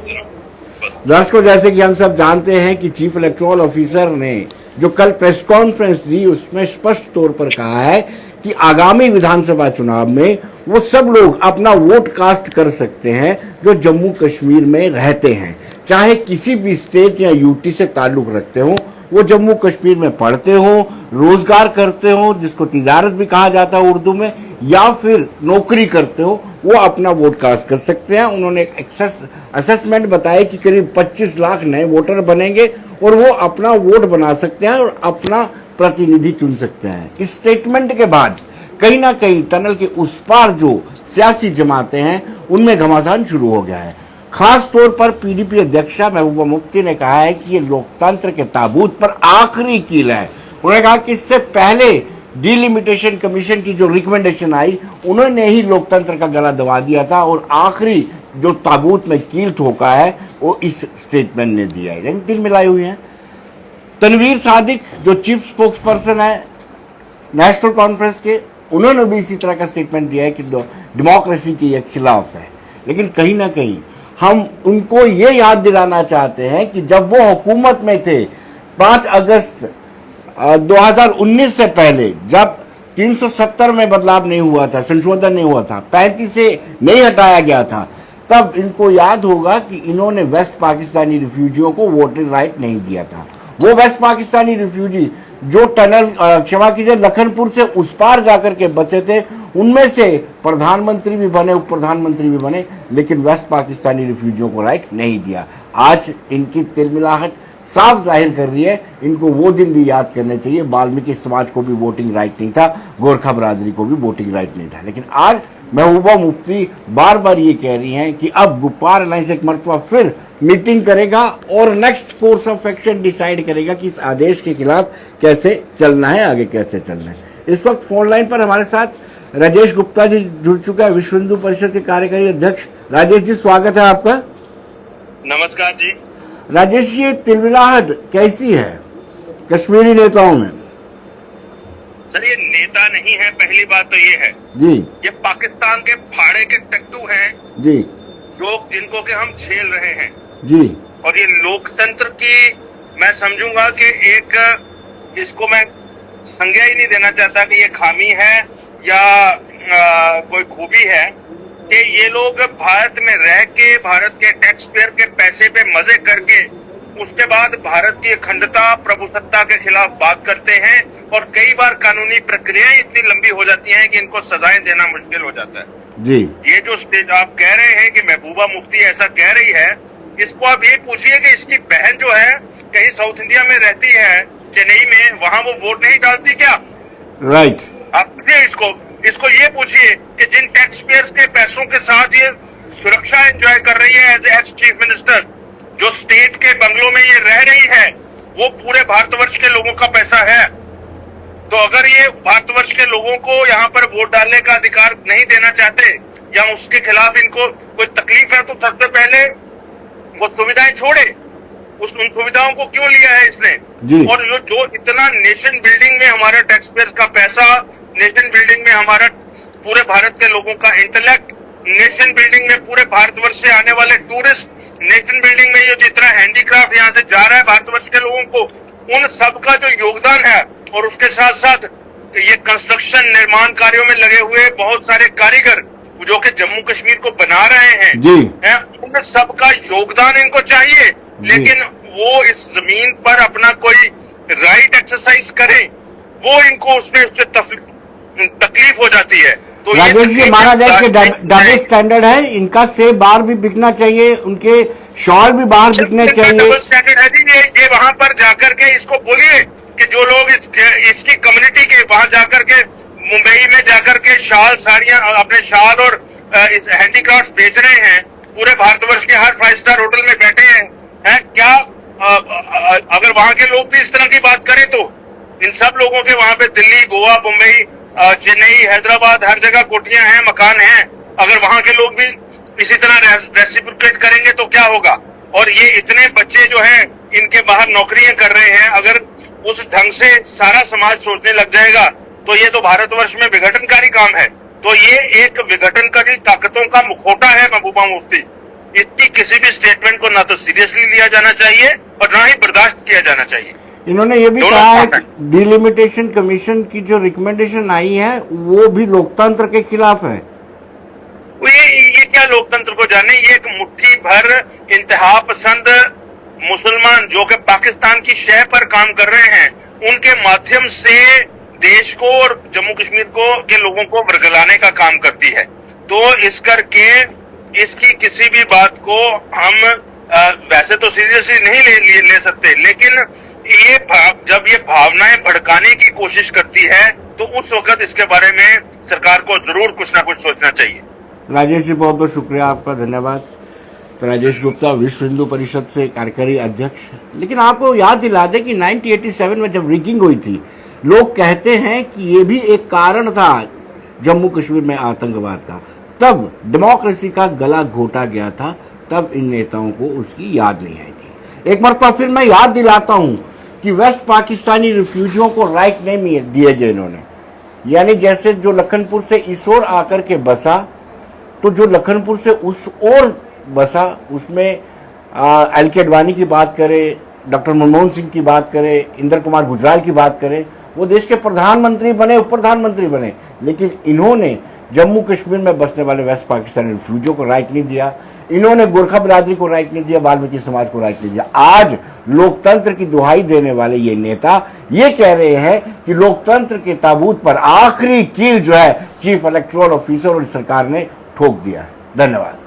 जनाब। दर्शकों, जैसे कि हम सब जानते हैं कि चीफ इलेक्टोरल ऑफिसर ने जो कल प्रेस कॉन्फ्रेंस दी उसमें स्पष्ट तौर पर कहा है कि आगामी विधानसभा चुनाव में वो सब लोग अपना वोट कास्ट कर सकते हैं जो जम्मू कश्मीर में रहते हैं, चाहे किसी भी स्टेट या यूटी से ताल्लुक रखते हो, वो जम्मू कश्मीर में पढ़ते हो, रोजगार करते हो जिसको तिजारत भी कहा जाता है उर्दू में, या फिर नौकरी करते हो, वो अपना वोट कास्ट कर सकते हैं। उन्होंने एक असेसमेंट बताया कि करीब 25 लाख नए वोटर बनेंगे और वो अपना वोट बना सकते हैं और अपना प्रतिनिधि चुन सकते हैं। इस स्टेटमेंट के बाद कहीं ना कहीं टनल के उस पार जो सियासी जमातें हैं उनमें घमासान शुरू हो गया है। खास तौर पर पीडीपी अध्यक्षा महबूबा मुफ्ती ने कहा है कि ये लोकतंत्र के ताबूत पर आखिरी कील है। उन्होंने कहा कि इससे पहले डिलिमिटेशन कमीशन की जो रिकमेंडेशन आई उन्होंने ही लोकतंत्र का गला दबा दिया था और आखिरी जो ताबूत में कील ठोका है वो इस स्टेटमेंट ने दिया है। यानी तिल मिलाई हुई है। तनवीर सादिक जो चीफ स्पोक्स पर्सन है नेशनल कॉन्फ्रेंस के, उन्होंने भी इसी तरह का स्टेटमेंट दिया है कि डेमोक्रेसी के ये खिलाफ है। लेकिन कहीं ना कहीं हम उनको ये याद दिलाना चाहते हैं कि जब वो हुकूमत में थे 5 अगस्त 2019 से पहले, जब 370 में बदलाव नहीं हुआ था, संशोधन नहीं हुआ था, 35 से नहीं हटाया गया था, तब इनको याद होगा कि इन्होंने वेस्ट पाकिस्तानी रिफ्यूजियों को वोटिंग राइट नहीं दिया था। वो वेस्ट पाकिस्तानी रिफ्यूजी जो टनल क्षमा कीजिए लखनपुर से उस पार जाकर के बचे थे, उनमें से प्रधानमंत्री भी बने, उप प्रधानमंत्री भी बने, लेकिन वेस्ट पाकिस्तानी रिफ्यूजियों को राइट नहीं दिया। आज इनकी तिलमिलाहट साफ जाहिर कर रही है। इनको वो दिन भी याद करने चाहिए, वाल्मीकि समाज को भी वोटिंग राइट नहीं था, गोरखा बरादरी को भी वोटिंग राइट नहीं था। लेकिन आज महबूबा मुफ्ती बार बार ये कह रही हैं कि अब गुप्पार अलायंस एक मरतबा फिर मीटिंग करेगा और next course of action decide करेगा कि इस आदेश के खिलाफ कैसे चलना है, आगे कैसे चलना है। इस वक्त फोन लाइन पर हमारे साथ राजेश गुप्ता जी जुड़ चुका है, विश्व हिंदू परिषद के कार्यकारी अध्यक्ष। राजेश जी, स्वागत है आपका। नमस्कार जी। राजेश जी, तिलमिलाहट कैसी है कश्मीरी नेताओं में? सर, ये नेता नहीं है, पहली बात तो ये है जी। ये पाकिस्तान के फाड़े के टट्टू हैं जी। जो जिनको के हम झेल रहे हैं जी। और ये लोकतंत्र की मैं समझूंगा कि एक, इसको मैं संज्ञा ही नहीं देना चाहता कि ये खामी है या कोई खूबी है कि ये लोग भारत में रह के भारत के टैक्स पेयर के पैसे पे मजे करके उसके बाद भारत की अखंडता प्रभुसत्ता के खिलाफ बात करते हैं और कई बार कानूनी प्रक्रियाएं इतनी लंबी हो जाती हैं कि इनको सजाएं देना मुश्किल हो जाता है। जी। ये जो स्टेज आप कह रहे हैं कि महबूबा मुफ्ती ऐसा कह रही है, इसको आप ये पूछिए कि इसकी बहन जो है कहीं साउथ इंडिया में रहती है, चेन्नई में, वहां वो वोट नहीं डालती क्या? राइट। आप पूछिए इसको ये पूछिए कि जिन टैक्स पेयर्स के पैसों के साथ ये सुरक्षा एंजॉय कर रही है एज एक्स चीफ मिनिस्टर, जो स्टेट के बंगलों में ये रह रही है, वो पूरे भारतवर्ष के लोगों का पैसा है। तो अगर ये भारतवर्ष के लोगों को यहाँ पर वोट डालने का अधिकार नहीं देना चाहते या उसके खिलाफ इनको कोई तकलीफ है तो सबसे पहले वो सुविधाएं छोड़े। उन सुविधाओं को क्यों लिया है इसने? और जो इतना नेशन बिल्डिंग में हमारा टैक्स पेयर्स का पैसा, नेशन बिल्डिंग में हमारा पूरे भारत के लोगों का इंटेलेक्ट, नेशन बिल्डिंग में पूरे भारतवर्ष से आने वाले टूरिस्ट, नेशन बिल्डिंग में ये जितना हैंडीक्राफ्ट यहाँ से जा रहा है भारतवर्ष के लोगों को, उन सब का जो योगदान है और उसके साथ साथ ये कंस्ट्रक्शन निर्माण कार्यों में लगे हुए बहुत सारे कारीगर जो कि जम्मू कश्मीर को बना रहे हैं, उन सब का योगदान इनको चाहिए। लेकिन वो इस जमीन पर अपना कोई राइट एक्सरसाइज करें, वो इनको उसमें तकलीफ हो जाती है। तो राजेश जी, माना जाए कि डबल स्टैंडर्ड है, इनका सेब बाहर भी बिकना चाहिए, उनके शॉल भी बाहर बिकने चाहिए। डबल स्टैंडर्ड है जी। ये वहां पर जाकर के इसको बोलिए कि जो लोग इसकी कम्युनिटी के वहां जाकर के मुंबई में जाकर के शाल, साड़ियां, अपने शाल और इस हैंडीक्राफ्ट बेच रहे हैं, पूरे भारतवर्ष के हर 5 स्टार होटल में बैठे हैं, क्या अगर वहां के लोग भी इस तरह की बात करें तो इन सब लोगों के वहां पे दिल्ली, गोवा, मुंबई, चेन्नई, हैदराबाद, हर जगह कोठियां हैं, मकान हैं, अगर वहां के लोग भी इसी तरह रेसिप्रोकेट करेंगे तो क्या होगा? और ये इतने बच्चे जो हैं इनके बाहर नौकरियां कर रहे हैं, अगर उस ढंग से सारा समाज सोचने लग जाएगा तो ये तो भारतवर्ष में विघटनकारी काम है। तो ये एक विघटनकारी ताकतों का मुखौटा है महबूबा मुफ्ती। इसकी किसी भी स्टेटमेंट को ना तो सीरियसली लिया जाना चाहिए और ना ही बर्दाश्त किया जाना चाहिए। इन्होंने ये भी दोनों कहा है बात कि डिलिमिटेशन कमीशन की जो रिकमेंडेशन आई है वो भी लोकतंत्र के खिलाफ है। ये क्या लोकतंत्र को जाने, ये एक मुट्ठी भर इंतहा पसंद मुसलमान जो कि पाकिस्तान की शह पर काम कर रहे हैं, उनके माध्यम से देश को और जम्मू कश्मीर को के लोगों को बरगलाने का काम करती है। तो इस करके इसकी किसी भी बात को हम वैसे तो सीरियसली नहीं ले सकते, लेकिन ये जब ये भावनाएं भड़काने की कोशिश करती है तो उस वक्त इसके बारे में सरकार को जरूर कुछ ना कुछ सोचना चाहिए। राजेश जी, बहुत बहुत शुक्रिया आपका, धन्यवाद। तो राजेश गुप्ता, विश्व हिंदू परिषद से कार्यकारी अध्यक्ष। लेकिन आपको याद दिला दें कि 1987 में जब रिगिंग हुई थी, लोग कहते हैं कि ये भी एक कारण था जम्मू कश्मीर में आतंकवाद का। तब डेमोक्रेसी का गला घोटा गया था, तब इन नेताओं को उसकी याद नहीं आई थी। एक मरतबा फिर मैं याद दिलाता हूँ कि वेस्ट पाकिस्तानी रिफ्यूजियों को राइट नहीं दिए गए इन्होंने। यानी जैसे जो लखनपुर से इस ओर आकर के बसा, तो जो लखनपुर से उस ओर बसा उसमें एल के अडवाणी की बात करें, डॉक्टर मनमोहन सिंह की बात करें, इंद्र कुमार गुजराल की बात करें, वो देश के प्रधानमंत्री बने, उप प्रधानमंत्री बने, लेकिन इन्होंने जम्मू कश्मीर में बसने वाले वेस्ट पाकिस्तानी रिफ्यूजियों को राइट नहीं दिया, इन्होंने गोरखा बिरादरी को राइट नहीं दिया, वाल्मीकि समाज को राइट नहीं दिया। आज लोकतंत्र की दुहाई देने वाले ये नेता ये कह रहे हैं कि लोकतंत्र के ताबूत पर आखिरी कील जो है चीफ इलेक्टोरल ऑफिसर और सरकार ने ठोक दिया है। धन्यवाद।